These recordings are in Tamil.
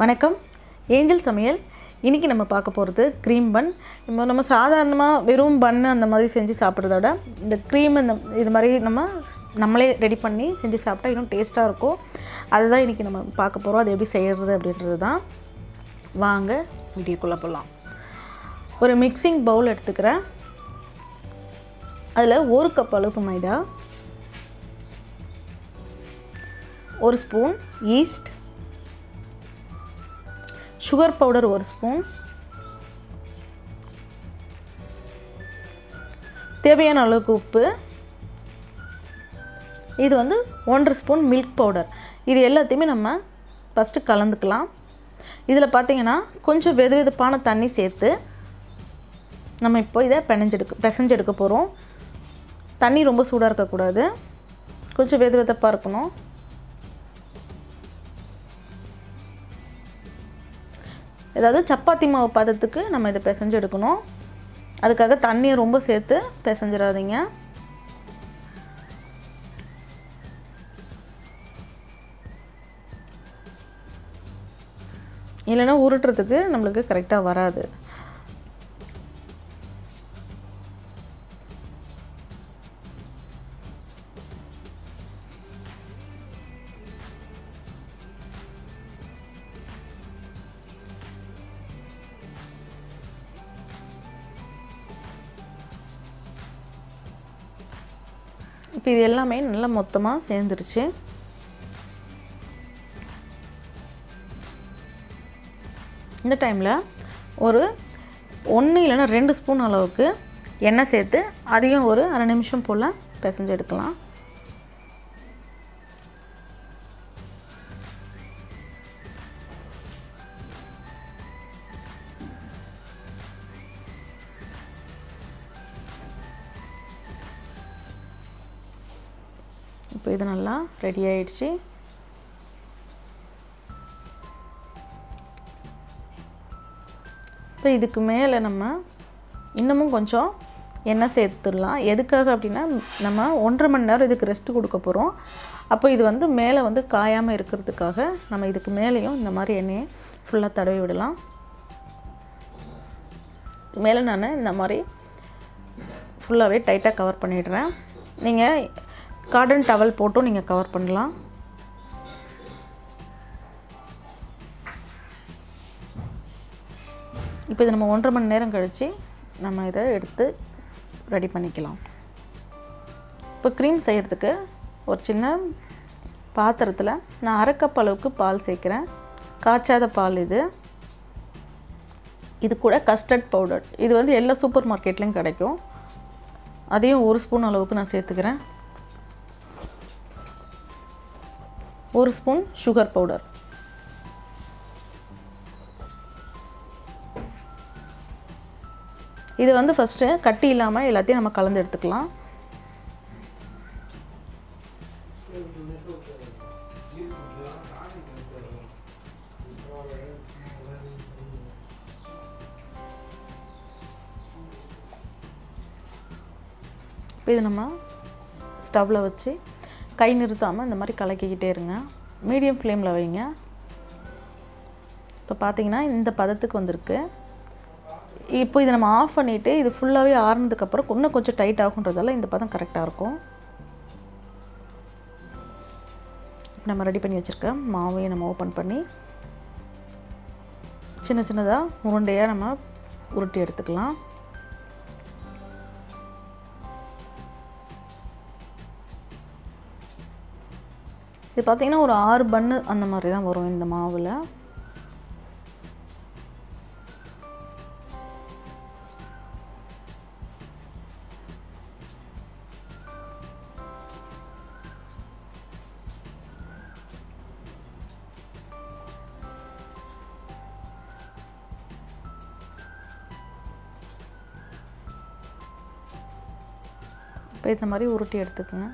வணக்கம் ஏஞ்சல் சமையல். இன்றைக்கி நம்ம பார்க்க போகிறது க்ரீம் பன். நம்ம சாதாரணமாக வெறும் பன்னு அந்த மாதிரி செஞ்சு சாப்பிட்றத விட இந்த க்ரீம் இது மாதிரி நம்மளே ரெடி பண்ணி செஞ்சு சாப்பிட்டா இன்னும் டேஸ்ட்டாக இருக்கும். அதுதான் இன்றைக்கி நம்ம பார்க்க போகிறோம். அது எப்படி செய்கிறது அப்படின்றது தான். வாங்க வீடியோக்குள்ளே போகலாம். ஒரு மிக்சிங் பவுல் எடுத்துக்கிறேன். அதில் 1 கப் அளவுக்கு மைதா, 1 spoon east, sugar powder 1 spoon, தேவையான அளவுக்கு உப்பு, இது 1.5 ஸ்பூன் மில்க் பவுடர். இது எல்லாத்தையுமே நம்ம ஃபஸ்ட்டு கலந்துக்கலாம். இதில் பார்த்திங்கன்னா கொஞ்சம் வெதுவெதுப்பான தண்ணி சேர்த்து நம்ம இப்போ இதை பிசைஞ்செடுக்க போகிறோம். தண்ணி ரொம்ப சூடாக இருக்கக்கூடாது, கொஞ்சம் வெதுவெதுப்பாக இருக்கணும். ஏதாவது சப்பாத்தி மாவு பதத்துக்கு நம்ம இதை பிசைஞ்சு எடுக்கணும். அதுக்காக தண்ணியை ரொம்ப சேர்த்து பிசைஞ்சிடாதீங்க. இல்லைன்னா உருட்டுறதுக்கு நம்மளுக்கு கரெக்டாக வராது. இப்போ இது எல்லாமே நல்லா மொத்தமாக சேர்ந்துருச்சு. இந்த டைமில் ஒரு 1 இல்லைன்னா 2 ஸ்பூன் அளவுக்கு எண்ணெய் சேர்த்து அதையும் ஒரு அரை நிமிஷம் போல் பிசைஞ்சு எடுக்கலாம். இப்போ இது நல்லா ரெடி ஆயிடுச்சு. இப்போ இதுக்கு மேலே நம்ம இன்னமும் கொஞ்சம் எண்ணெய் சேர்த்துடலாம். எதுக்காக அப்படின்னா நம்ம 1.5 மணி நேரம் இதுக்கு ரெஸ்ட் கொடுக்க போகிறோம். அப்போ இது மேலே காயாமல் இருக்கிறதுக்காக நம்ம இதுக்கு மேலேயும் இந்த மாதிரி எண்ணெயை ஃபுல்லாக தடவி விடலாம். மேலே நான் இந்த மாதிரி ஃபுல்லாகவே டைட்டாக கவர் பண்ணிடுறேன். நீங்கள் காட்டன் டவல் போட்டும் நீங்கள் கவர் பண்ணலாம். இப்போ இது நம்ம 1.5 மணி நேரம் கழித்து நம்ம இதை எடுத்து ரெடி பண்ணிக்கலாம். இப்போ க்ரீம் செய்கிறதுக்கு ஒரு சின்ன பாத்திரத்தில் நான் 1/2 கப் அளவுக்கு பால் சேர்க்குறேன். காய்ச்சாத பால் இது கூட கஸ்டர்ட் பவுடர். இது எல்லா சூப்பர் மார்க்கெட்லேயும் கிடைக்கும். அதையும் 1 ஸ்பூன் அளவுக்கு நான் சேர்த்துக்கிறேன். 1 ஸ்பூன் சுகர் பவுடர். இது ஃபஸ்ட்டு கட்டி இல்லாமல் எல்லாத்தையும் நம்ம கலந்து எடுத்துக்கலாம். இப்போ இது நம்ம ஸ்டவ்வில் வச்சு கை நிறுத்தாமல் இந்த மாதிரி கலக்கிக்கிட்டே இருங்க. மீடியம் ஃப்ளேமில் வைங்க. இப்போ பார்த்தீங்கன்னா இந்த பதத்துக்கு வந்திருக்கு. இப்போ இதை நம்ம ஆஃப் பண்ணிவிட்டு இது ஃபுல்லாகவே ஆறுனதுக்கப்புறம் இன்னும் கொஞ்சம் டைட் ஆகுன்றதால இந்த பதம் கரெக்டாக இருக்கும். நம்ம ரெடி பண்ணி வச்சுருக்க மாவையை நம்ம ஓப்பன் பண்ணி சின்ன சின்னதாக உருண்டையாக நம்ம உருட்டி எடுத்துக்கலாம். இது பார்த்திங்கன்னா ஒரு 6 பன்னு அந்த மாதிரி தான் வரும் இந்த மாவில். இப்போ இந்த மாதிரி உருட்டி எடுத்துக்கோங்க.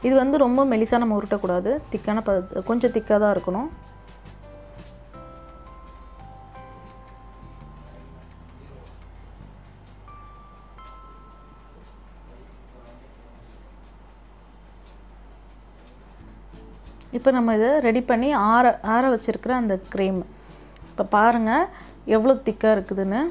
இது ரொம்ப மெலிசாக நம்ம உருட்டக்கூடாது. திக்கான கொஞ்சம் திக்காக தான் இருக்கணும். இப்போ நம்ம இதை ரெடி பண்ணி ஆற வச்சுருக்கிற அந்த க்ரீம் இப்போ பாருங்கள் எவ்வளோ திக்காக இருக்குதுன்னு.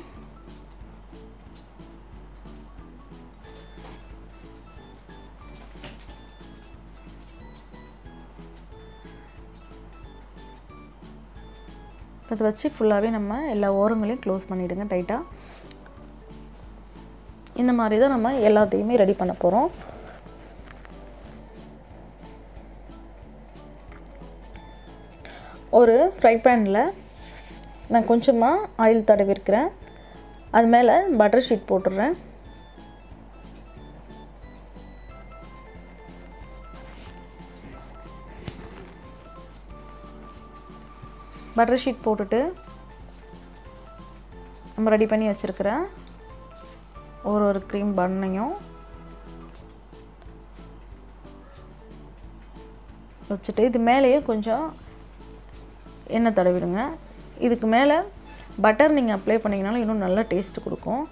அதை வச்சு ஃபுல்லாகவே நம்ம எல்லா ஓரங்களையும் க்ளோஸ் பண்ணிவிடுங்க டைட்டாக. இந்த மாதிரி தான் நம்ம எல்லாத்தையுமே ரெடி பண்ண போகிறோம். ஒரு ஃப்ரை பேனில் நான் கொஞ்சமாக ஆயில் தடவிருக்கிறேன். அது மேலே பட்டர் ஷீட் போட்டுடுறேன். பட்டர் ஷீட் போட்டுட்டு நம்ம ரெடி பண்ணி வச்சுருக்கிற ஒரு க்ரீம் பண்ணையும் வச்சுட்டு இது மேலேயே கொஞ்சம் எண்ணெய் தடவிடுங்க. இதுக்கு மேலே பட்டர் நீங்கள் அப்ளை பண்ணிங்கனாலும் இன்னும் நல்ல டேஸ்ட்டு கொடுக்கும்.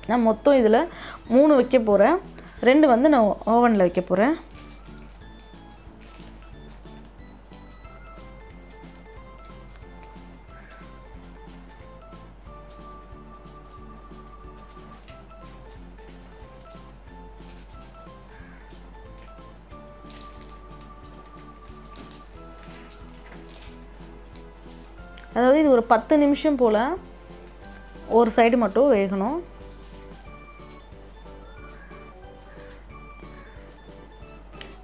நான் மொத்தம் இதில் 3 வைக்க போகிறேன். 2 வந்து நான் ஓவனில் வைக்க போகிறேன். அதாவது இது ஒரு 10 நிமிஷம் போல் ஒரு சைடு மட்டும் வேகணும்.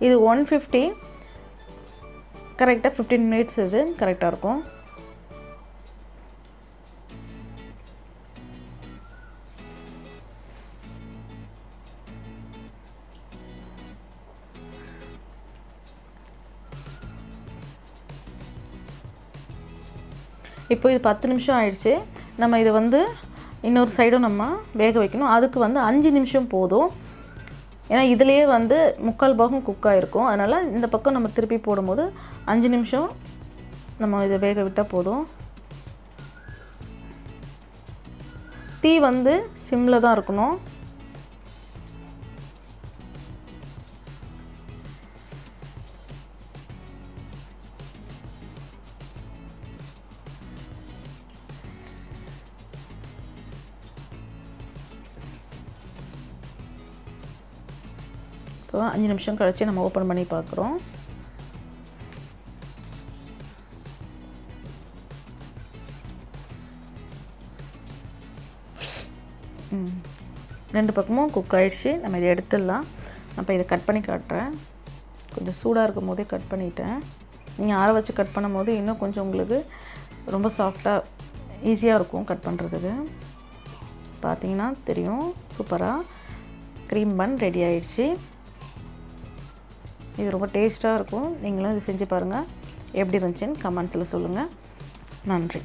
இது 150 கரெக்டாக 15 மினிட்ஸ் இது கரெக்டாக இருக்கும். இப்போ இது 10 நிமிஷம் ஆயிடுச்சு. நம்ம இதை வந்து இன்னொரு சைடும் நம்ம வேக வைக்கணும். அதுக்கு வந்து 5 நிமிஷம் போதும். ஏன்னா இதிலேயே வந்து 3/4 பாகம் குக் ஆகிருக்கும். அதனால் இந்த பக்கம் நம்ம திருப்பி போடும்போது 5 நிமிஷம் நம்ம இதை வேக விட்டால் போதும். தீ வந்து சிம்மில் தான் இருக்கணும். இப்போ 5 நிமிஷம் கழிச்சு நம்ம ஓப்பன் பண்ணி பார்க்குறோம். ரெண்டு பக்கமும் குக் ஆகிடுச்சு. நம்ம இதை எடுத்துடலாம். அப்போ இதை கட் பண்ணி காட்டுறேன். கொஞ்சம் சூடாக இருக்கும் போதே கட் பண்ணிட்டேன். நீங்கள் ஆற வச்சு கட் பண்ணும் போது இன்னும் கொஞ்சம் உங்களுக்கு ரொம்ப சாஃப்டாக ஈஸியாக இருக்கும் கட் பண்ணுறதுக்கு. பார்த்தீங்கன்னா தெரியும் சூப்பராக க்ரீம் பன் ரெடி ஆகிடுச்சு. இது ரொம்ப டேஸ்ட்டாக இருக்கும். நீங்களும் இது செஞ்சு பாருங்கள். எப்படி இருந்துச்சுன்னு கமெண்ட்ஸில் சொல்லுங்கள். நன்றி.